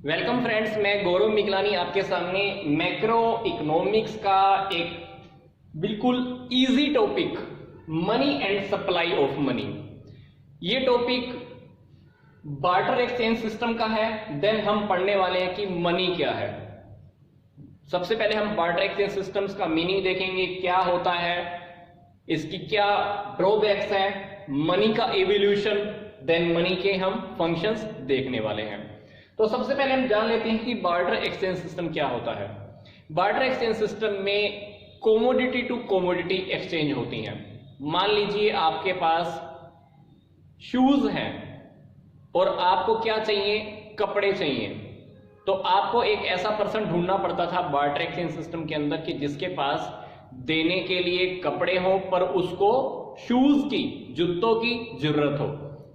Welcome friends, मैं गौरव मिगलानी आपके सामने मैक्रो इकोनॉमिक्स का एक बिल्कुल easy topic money and supply of money. ये टॉपिक बार्टर एक्सचेंज सिस्टम का है। देन हम पढ़ने वाले हैं कि मनी क्या है। सबसे पहले हम बार्टर एक्सचेंज सिस्टम्स का मीनिंग देखेंगे, क्या होता है, इसकी क्या ड्रॉबैक्स है, मनी का एवोल्यूशन, देन मनी के हम फंक्शंस देखने वाले हैं। तो सबसे पहले हम जान लेते हैं कि बार्टर एक्सचेंज सिस्टम क्या होता है। बार्टर एक्सचेंज सिस्टम में कोमोडिटी टू कोमोडिटी एक्सचेंज होती हैं। मान लीजिए आपके पास शूज हैं और आपको क्या चाहिए, कपड़े चाहिए, तो आपको एक ऐसा पर्सन ढूंढना पड़ता था बार्टर एक्सचेंज सिस्टम के अंदर कि जिसके पास देने के लिए कपड़े हो पर उसको शूज की, जूतों की जरूरत हो।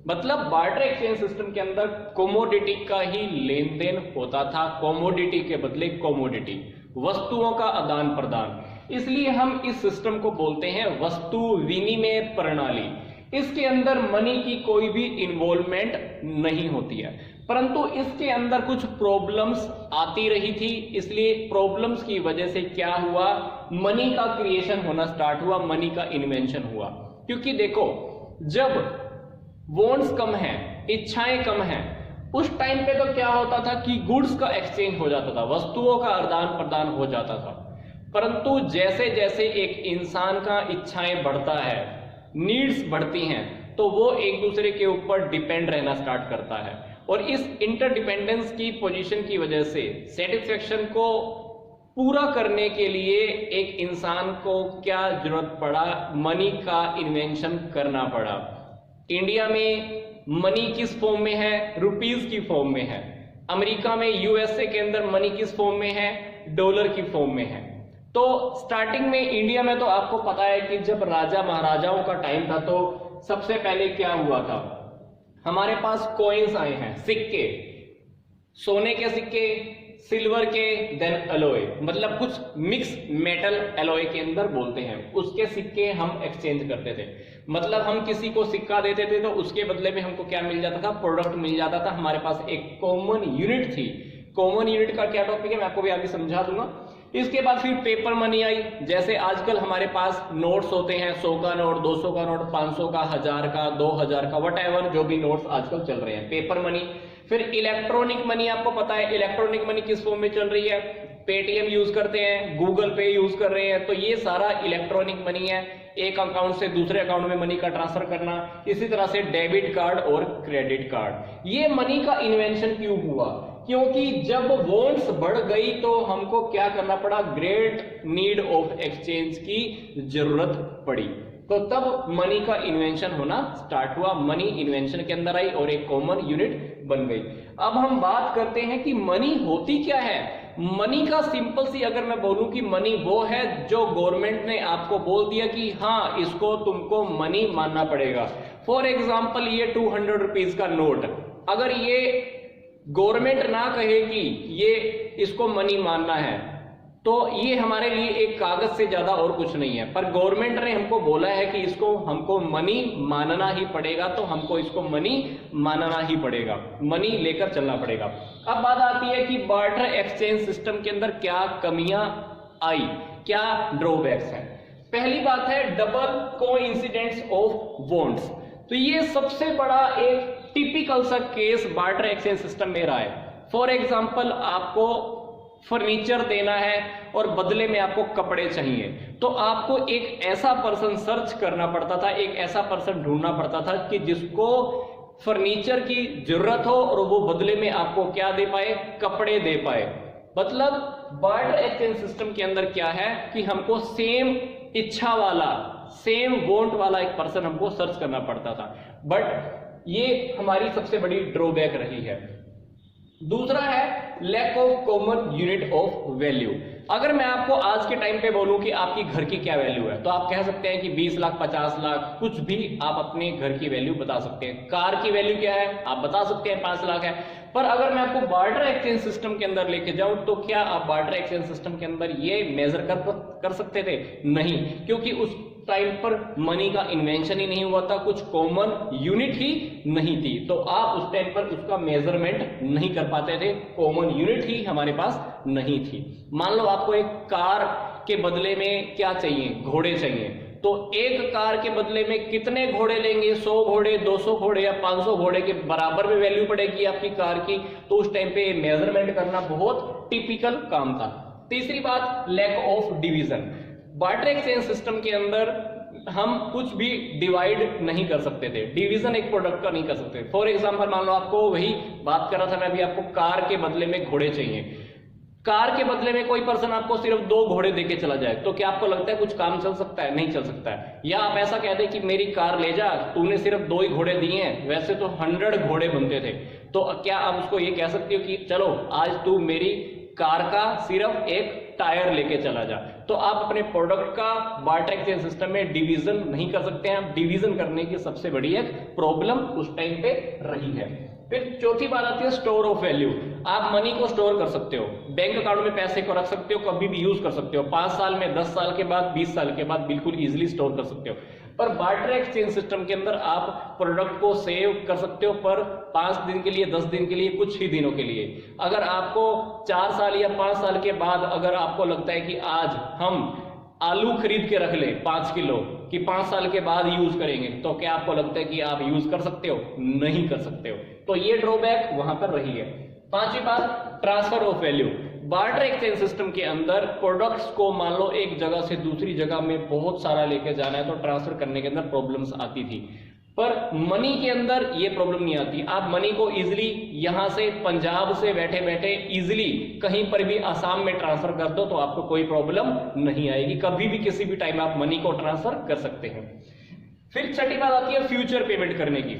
मतलब बार्टर एक्सचेंज सिस्टम के अंदर कोमोडिटी का ही लेन देन होता था, कोमोडिटी के बदले कोमोडिटी, वस्तुओं का आदान प्रदान। इसलिए हम इस सिस्टम को बोलते हैं वस्तु विनिमय प्रणाली। इसके अंदर मनी की कोई भी इन्वॉल्वमेंट नहीं होती है, परंतु इसके अंदर कुछ प्रॉब्लम्स आती रही थी। इसलिए प्रॉब्लम्स की वजह से क्या हुआ, मनी का क्रिएशन होना स्टार्ट हुआ, मनी का इन्वेंशन हुआ। क्योंकि देखो, जब वॉन्ट्स कम है, इच्छाएं कम हैं, उस टाइम पे तो क्या होता था कि गुड्स का एक्सचेंज हो जाता था, वस्तुओं का आदान प्रदान हो जाता था। परंतु जैसे जैसे एक इंसान का इच्छाएं बढ़ता है, नीड्स बढ़ती हैं, तो वो एक दूसरे के ऊपर डिपेंड रहना स्टार्ट करता है। और इस इंटरडिपेंडेंस की पोजीशन की वजह से सेटिस्फेक्शन को पूरा करने के लिए एक इंसान को क्या जरूरत पड़ा, मनी का इन्वेंशन करना पड़ा। इंडिया में मनी किस फॉर्म में है, रुपीज की फॉर्म में है। अमेरिका में, यूएसए के अंदर मनी किस फॉर्म में है, डॉलर की फॉर्म में है। तो स्टार्टिंग में इंडिया में तो आपको पता है कि जब राजा महाराजाओं का टाइम था तो सबसे पहले क्या हुआ था, हमारे पास कॉइन्स आए हैं, सिक्के, सोने के सिक्के, सिल्वर के, देन एलॉय, मतलब कुछ मिक्स मेटल एलॉय के अंदर बोलते हैं, उसके सिक्के हम एक्सचेंज करते थे। मतलब हम किसी को सिक्का देते थे तो उसके बदले में हमको क्या मिल जाता था, प्रोडक्ट मिल जाता था। हमारे पास एक कॉमन यूनिट थी। कॉमन यूनिट का क्या टॉपिक है मैं आपको भी आगे समझा दूंगा। इसके बाद फिर पेपर मनी आई। जैसे आजकल हमारे पास नोट्स होते हैं, 100 का नोट, 200 का नोट, 500 का, 1000 का, 2000 का, वट जो भी नोट्स आजकल चल रहे हैं, पेपर मनी। फिर इलेक्ट्रॉनिक मनी, आपको पता है इलेक्ट्रॉनिक मनी किस फॉर्म में चल रही है, पेटीएम यूज करते हैं, गूगल पे यूज कर रहे हैं, तो ये सारा इलेक्ट्रॉनिक मनी है। एक अकाउंट से दूसरे अकाउंट में मनी का ट्रांसफर करना, इसी तरह से डेबिट कार्ड और क्रेडिट कार्ड। ये मनी का इन्वेंशन क्यों हुआ, क्योंकि जब वॉन्ट्स बढ़ गई तो हमको क्या करना पड़ा, ग्रेट नीड ऑफ एक्सचेंज की जरूरत पड़ी। तो तब मनी का इन्वेंशन होना स्टार्ट हुआ, मनी इन्वेंशन के अंदर आई और एक कॉमन यूनिट बन गई। अब हम बात करते हैं कि मनी होती क्या है। मनी का सिंपल सी अगर मैं बोलूं कि मनी वो है जो गवर्नमेंट ने आपको बोल दिया कि हाँ इसको तुमको मनी मानना पड़ेगा। फॉर एग्जाम्पल ये 200 रुपीज का नोट, अगर ये गवर्नमेंट ना कहे कि ये इसको मनी मानना है तो ये हमारे लिए एक कागज से ज्यादा और कुछ नहीं है। पर गवर्नमेंट ने हमको बोला है कि इसको हमको मनी मानना ही पड़ेगा, तो हमको इसको मनी मानना ही पड़ेगा, मनी लेकर चलना पड़ेगा। अब बात आती है कि बार्टर एक्सचेंज सिस्टम के अंदर क्या कमियां आई, क्या ड्रॉबैक्स हैं। पहली बात है डबल कोइंसिडेंस ऑफ वॉन्ट्स। तो ये सबसे बड़ा एक टिपिकल सा केस बार्टर एक्सचेंज सिस्टम में रहा है। फॉर एग्जाम्पल आपको फर्नीचर देना है और बदले में आपको कपड़े चाहिए, तो आपको एक ऐसा पर्सन सर्च करना पड़ता था, एक ऐसा पर्सन ढूंढना पड़ता था कि जिसको फर्नीचर की जरूरत हो और वो बदले में आपको क्या दे पाए, कपड़े दे पाए। मतलब बार्टर एक्सचेंज सिस्टम के अंदर क्या है कि हमको सेम इच्छा वाला, सेम वॉन्ट वाला एक पर्सन हमको सर्च करना पड़ता था। बट ये हमारी सबसे बड़ी ड्रॉबैक रही है। दूसरा है lack of common unit of value. अगर मैं आपको आज के टाइम पे बोलूं कि आपकी घर की क्या वैल्यू है, तो आप कह सकते हैं कि 20 लाख, 50 लाख, कुछ भी आप अपने घर की वैल्यू बता सकते हैं। कार की वैल्यू क्या है आप बता सकते हैं, 5 लाख है। पर अगर मैं आपको बार्टर एक्सचेंज सिस्टम के अंदर लेके जाऊं तो क्या आप बार्टर एक्सचेंज सिस्टम के अंदर ये मेजर कर सकते थे? नहीं, क्योंकि उस टाइम पर मनी का इन्वेंशन ही नहीं हुआ था, कुछ कॉमन यूनिट ही नहीं थी, तो आप उस टाइम पर उसका मेजरमेंट नहीं कर पाते थे, कॉमन यूनिट ही हमारे पास नहीं थी। मान लो आपको एक कार के बदले में क्या चाहिए, घोड़े चाहिए, तो एक कार के बदले में कितने घोड़े लेंगे, 100 घोड़े, 200 घोड़े या 500 घोड़े के बराबर में वैल्यू पड़ेगी आपकी कार की, तो उस टाइम पे मेजरमेंट करना बहुत टिपिकल काम था। तीसरी बात, lack of division. Barter exchange system के अंदर हम कुछ भी डिवाइड नहीं कर सकते थे, डिवीजन एक प्रोडक्ट का नहीं कर सकते। फॉर एग्जांपल मान लो आपको, वही बात कर रहा था मैं अभी, आपको कार के बदले में घोड़े चाहिए, कार के बदले में कोई पर्सन आपको सिर्फ 2 घोड़े देके चला जाए, तो क्या आपको लगता है कुछ काम चल सकता है? नहीं चल सकता है। या आप ऐसा कह दे कि मेरी कार ले जा, तूने सिर्फ 2 ही घोड़े दिए हैं, वैसे तो 100 घोड़े बनते थे, तो क्या आप उसको ये कह सकते हो कि चलो आज तू मेरी कार का सिर्फ एक टायर लेके चला जा? तो आप अपने प्रोडक्ट का बार्टर एक्सचेंज सिस्टम में डिवीजन नहीं कर सकते हैं। डिवीजन करने की सबसे बड़ी एक प्रॉब्लम उस टाइम पे रही है। फिर चौथी बात आती है स्टोर ऑफ वैल्यू। आप मनी को स्टोर कर सकते हो, बैंक अकाउंट में पैसे को रख सकते हो, कभी भी यूज कर सकते हो, 5 साल में, 10 साल के बाद, 20 साल के बाद बिल्कुल इजीली स्टोर कर सकते हो। पर बार्टर एक्सचेंज सिस्टम के अंदर आप प्रोडक्ट को सेव कर सकते हो, पर 5 दिन के लिए, 10 दिन के लिए, कुछ ही दिनों के लिए। अगर आपको 4 साल या 5 साल के बाद अगर आपको लगता है कि आज हम आलू खरीद के रख ले 5 किलो कि 5 साल के बाद यूज करेंगे, तो क्या आपको लगता है कि आप यूज कर सकते हो? नहीं कर सकते हो। तो ये ड्रॉबैक वहां पर रही है। पांचवी बात, transfer of value. Barter exchange system के अंदर प्रोडक्ट्स को मान लो एक जगह से दूसरी जगह में बहुत सारा लेके जाना है, तो ट्रांसफर करने के अंदर प्रॉब्लम्स आती थी, पर मनी के अंदर ये प्रॉब्लम नहीं आती। आप मनी को इजीली यहां से, पंजाब से बैठे बैठे इजीली कहीं पर भी आसाम में ट्रांसफर कर दो, तो आपको कोई प्रॉब्लम नहीं आएगी, कभी भी किसी भी टाइम आप मनी को ट्रांसफर कर सकते हैं। फिर छठी बात आती है फ्यूचर पेमेंट करने की।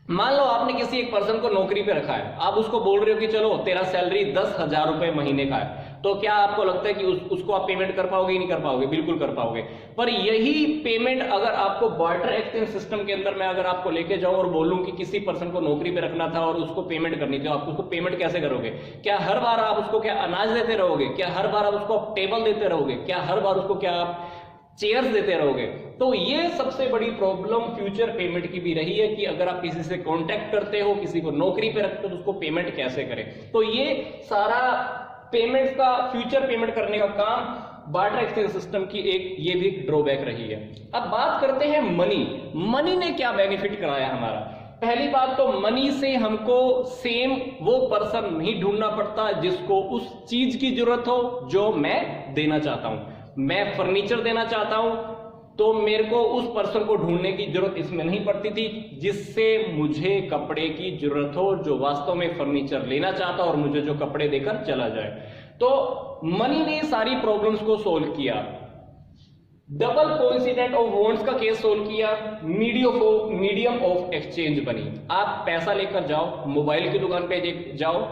मान लो आपने किसी एक पर्सन को नौकरी पे रखा है, आप उसको बोल रहे हो कि चलो तेरा सैलरी 10,000 रुपए महीने का है, तो क्या आपको लगता है कि उसको आप पेमेंट कर पाओगे? नहीं कर पाओगे, बिल्कुल कर पाओगे। पर यही पेमेंट अगर आपको बार्टर एक्सचेंज सिस्टम के अंदर मैं अगर आपको लेके जाऊं और बोलूं कि किसी पर्सन को नौकरी पे रखना था और उसको पेमेंट करनी थी, आप उसको पेमेंट कैसे करोगे? क्या हर बार आप उसको क्या अनाज देते रहोगे? क्या हर बार आप उसको टेबल देते रहोगे? क्या हर बार उसको क्या आप चेयर्स देते रहोगे? तो ये सबसे बड़ी प्रॉब्लम फ्यूचर पेमेंट की भी रही है कि अगर आप किसी से कांटेक्ट करते हो, किसी को नौकरी पे रखते हो, तो उसको पेमेंट कैसे करें? तो ये सारा पेमेंट्स का, फ्यूचर पेमेंट करने का काम बार्टर एक्सचेंज सिस्टम की एक ये भी ड्रॉबैक रही है। अब बात करते हैं मनी। मनी ने क्या बेनिफिट कराया हमारा? पहली बात तो मनी से हमको सेम वो पर्सन नहीं ढूंढना पड़ता जिसको उस चीज की जरूरत हो जो मैं देना चाहता हूं। मैं फर्नीचर देना चाहता हूं तो मेरे को उस पर्सन को ढूंढने की जरूरत इसमें नहीं पड़ती थी जिससे मुझे कपड़े की जरूरत हो, जो वास्तव में फर्नीचर लेना चाहता और मुझे जो कपड़े देकर चला जाए। तो मनी ने सारी प्रॉब्लम्स को सोल्व किया। डबल कोइंसिडेंट ऑफ वांट्स का केस सोल्व किया। मीडियम ऑफ एक्सचेंज बनी। आप पैसा लेकर जाओ, मोबाइल की दुकान पे जाओ,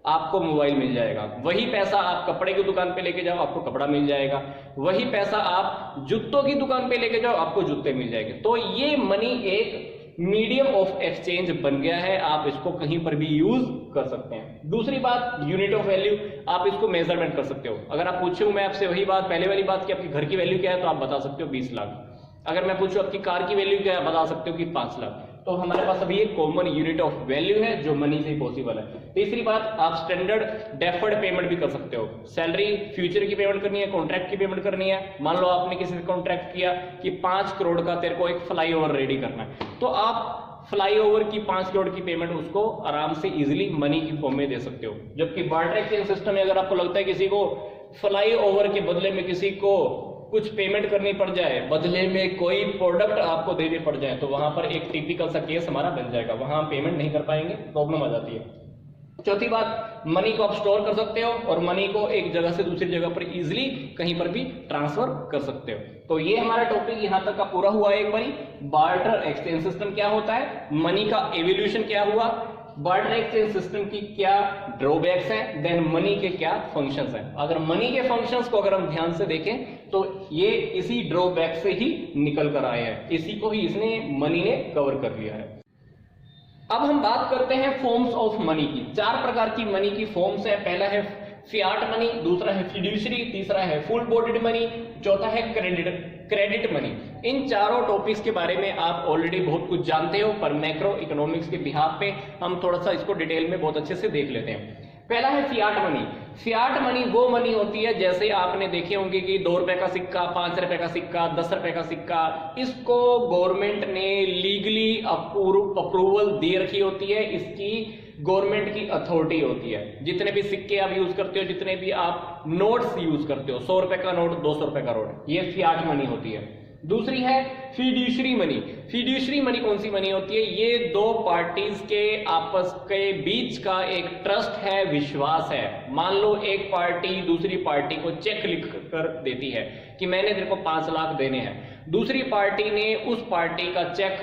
आपको मोबाइल मिल जाएगा। वही पैसा आप कपड़े की दुकान पे लेके जाओ, आपको कपड़ा मिल जाएगा। वही पैसा आप जूतों की दुकान पे लेके जाओ, आपको जूते मिल जाएंगे। तो ये मनी एक मीडियम ऑफ एक्सचेंज बन गया है, आप इसको कहीं पर भी यूज कर सकते हैं। दूसरी बात, यूनिट ऑफ वैल्यू, आप इसको मेजरमेंट कर सकते हो। अगर आप पूछूं मैं आपसे वही बात, पहले वाली बात कि आपकी घर की वैल्यू क्या है, तो आप बता सकते हो 20 लाख। अगर मैं पूछूं आपकी कार की वैल्यू क्या है, बता सकते हो कि 5 लाख। तो हमारे पास अभी एक कॉमन यूनिट ऑफ वैल्यू है जो मनी से पॉसिबल है। तीसरी बात, आप स्टैंडर्ड डेफर्ड पेमेंट भी कर सकते हो। सैलरी फ्यूचर की पेमेंट करनी है, कॉन्ट्रैक्ट की पेमेंट करनी है। मान लो आपने किसी से कॉन्ट्रैक्ट किया कि 5 करोड़ का तेरे को एक फ्लाईओवर रेडी करना है, तो आप फ्लाईओवर की 5 करोड़ की पेमेंट उसको आराम से इजीली मनी की फॉर्म में दे सकते हो। जबकि बार्टर एक्सचेंज सिस्टम में अगर आपको लगता है किसी को फ्लाईओवर के बदले में किसी को कुछ पेमेंट करनी पड़ जाए, बदले में कोई प्रोडक्ट आपको देने पड़ जाए, तो वहां पर एक टिपिकल सा केस हमारा बन जाएगा, वहां हम पेमेंट नहीं कर पाएंगे, प्रॉब्लम आ जाती है। चौथी बात, मनी को आप स्टोर कर सकते हो और मनी को एक जगह से दूसरी जगह पर इजीली कहीं पर भी ट्रांसफर कर सकते हो। तो ये हमारा टॉपिक यहां तक का पूरा हुआ। एक बारी बार्टर एक्सचेंज सिस्टम क्या होता है, मनी का एवोल्यूशन क्या हुआ, बार्टर एक्सचेंज सिस्टम की क्या ड्रॉबैक्स हैं, देन मनी के क्या फंक्शंस हैं। अगर मनी के फंक्शंस को अगर हम ध्यान से देखें तो ये इसी ड्रॉबैक से ही निकल कर आए हैं, इसी को ही इसने मनी ने कवर कर लिया है। अब हम बात करते हैं फॉर्म्स ऑफ मनी की। 4 प्रकार की मनी की फॉर्म्स है। पहला है फियाट मनी, दूसरा है फिड्यूशरी, तीसरा है फुल बॉडीड मनी, चौथा है क्रेडिट क्रेडिट मनी। इन चारों टॉपिक्स के बारे में आप ऑलरेडी बहुत कुछ जानते हो, पर मैक्रो इकोनॉमिक्स के बिहाफ पे हम थोड़ा सा इसको डिटेल में बहुत अच्छे से देख लेते हैं। पहला है फियाट मनी। फियाट मनी वो मनी होती है, जैसे आपने देखे होंगे कि 2 रुपए का सिक्का, 5 रुपए का सिक्का, 10 रुपए का सिक्का, इसको गवर्नमेंट ने लीगली अप्रूवल दे रखी होती है, इसकी गवर्नमेंट की अथॉरिटी होती है। जितने भी सिक्के आप यूज करते हो, जितने भी आप नोट्स यूज करते हो, 100 रुपए का नोट, 200 रुपए का नोट, ये फियाट मनी होती है। दूसरी है फिड्यूशरी मनी। फिड्यूशरी मनी कौन सी मनी होती है? ये दो पार्टीज के आपस के बीच का एक ट्रस्ट है, विश्वास है। मान लो एक पार्टी दूसरी पार्टी को चेक लिख कर देती है कि मैंने तेरे को 5 लाख देने हैं, दूसरी पार्टी ने उस पार्टी का चेक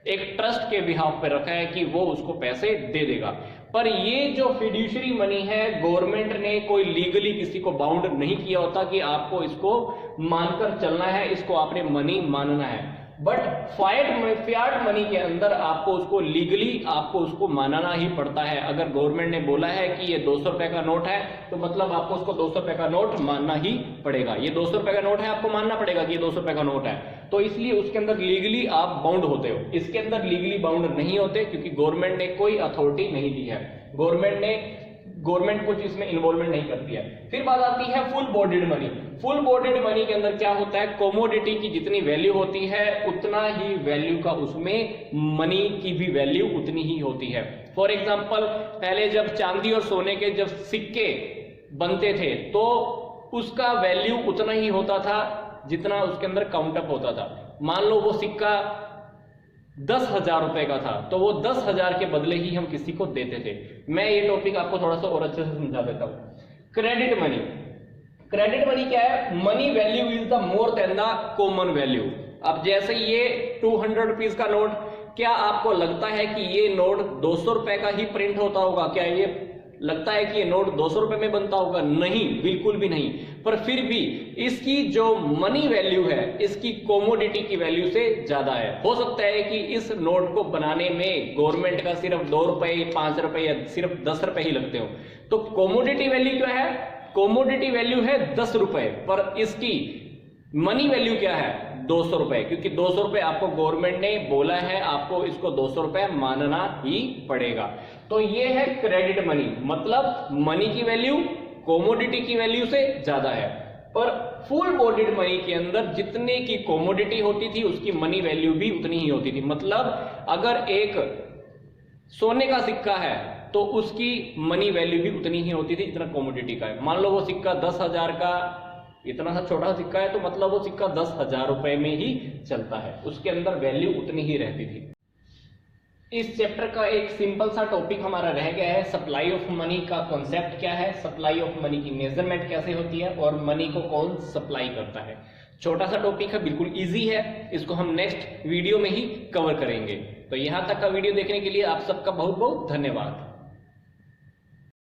एक ट्रस्ट के बिहाफ पे रखा है कि वो उसको पैसे दे देगा। पर ये जो फिड्यूशरी मनी है, गवर्नमेंट ने कोई लीगली किसी को बाउंड नहीं किया होता कि आपको इसको मानकर चलना है, इसको आपने मनी मानना है। बट फियाट मनी के अंदर आपको उसको लीगली आपको उसको मानना ही पड़ता है। अगर गवर्नमेंट ने बोला है कि ये 200 रुपए का नोट है, तो मतलब आपको उसको 200 रुपए का नोट मानना ही पड़ेगा। ये 200 रुपए का नोट है, आपको मानना पड़ेगा कि ये 200 रुपए का नोट है, तो इसलिए उसके अंदर लीगली आप बाउंड होते हो। इसके अंदर लीगली बाउंड नहीं होते, क्योंकि गवर्नमेंट ने कोई अथॉरिटी नहीं दी है, गवर्नमेंट कुछ इसमें इन्वॉल्वमेंट नहीं करती है। फिर बात आती है full bodied money. Full bodied money के अंदर क्या होता है? कमोडिटी की जितनी वैल्यू होती है, उतना ही वैल्यू का उसमें मनी की भी वैल्यू उतनी ही होती है। फॉर एग्जाम्पल, पहले जब चांदी और सोने के जब सिक्के बनते थे, तो उसका वैल्यू उतना ही होता था जितना उसके अंदर काउंट अप होता था। मान लो वो सिक्का 10,000 रुपए का था, तो वो 10,000 के बदले ही हम किसी को देते थे। मैं ये टॉपिक आपको थोड़ा सा और अच्छे से समझा देता हूं। Credit money. क्रेडिट मनी क्या है? Money value is the more than the common value. अब जैसे ये 200 रुपीज का नोट, क्या आपको लगता है कि ये नोट 200 रुपए का ही प्रिंट होता होगा? क्या ये लगता है कि ये नोट 200 रुपए में बनता होगा? नहीं, बिल्कुल भी नहीं। पर फिर भी इसकी जो मनी वैल्यू है, इसकी कमोडिटी की वैल्यू से ज्यादा है। हो सकता है कि इस नोट को बनाने में गवर्नमेंट का सिर्फ 2 रुपए, 5 रुपए या सिर्फ 10 रुपए ही लगते हो, तो कमोडिटी वैल्यू क्या है? कमोडिटी वैल्यू है 10 रुपए, पर इसकी मनी वैल्यू क्या है? 200 रुपए, क्योंकि 200 रुपए आपको गवर्नमेंट ने बोला है, आपको इसको 200 रुपए मानना ही पड़ेगा। तो ये है क्रेडिट मनी, मतलब मनी की वैल्यू कमोडिटी की वैल्यू से ज्यादा है। पर फुल बॉडीड मनी के अंदर जितने की कमोडिटी होती थी, उसकी मनी वैल्यू भी उतनी ही होती थी। मतलब अगर एक सोने का सिक्का है, तो उसकी मनी वैल्यू भी उतनी ही होती थी जितना कमोडिटी का है। मान लो वो सिक्का 10,000 का, इतना सा छोटा सिक्का है, तो मतलब वो सिक्का 10,000 रुपए में ही चलता है, उसके अंदर वैल्यू उतनी ही रहती थी। इस चैप्टर का एक सिंपल सा टॉपिक हमारा रह गया है, सप्लाई ऑफ मनी का कॉन्सेप्ट क्या है, सप्लाई ऑफ मनी की मेजरमेंट कैसे होती है, और मनी को कौन सप्लाई करता है। छोटा सा टॉपिक है, बिल्कुल इजी है, इसको हम नेक्स्ट वीडियो में ही कवर करेंगे। तो यहां तक का वीडियो देखने के लिए आप सबका बहुत बहुत धन्यवाद।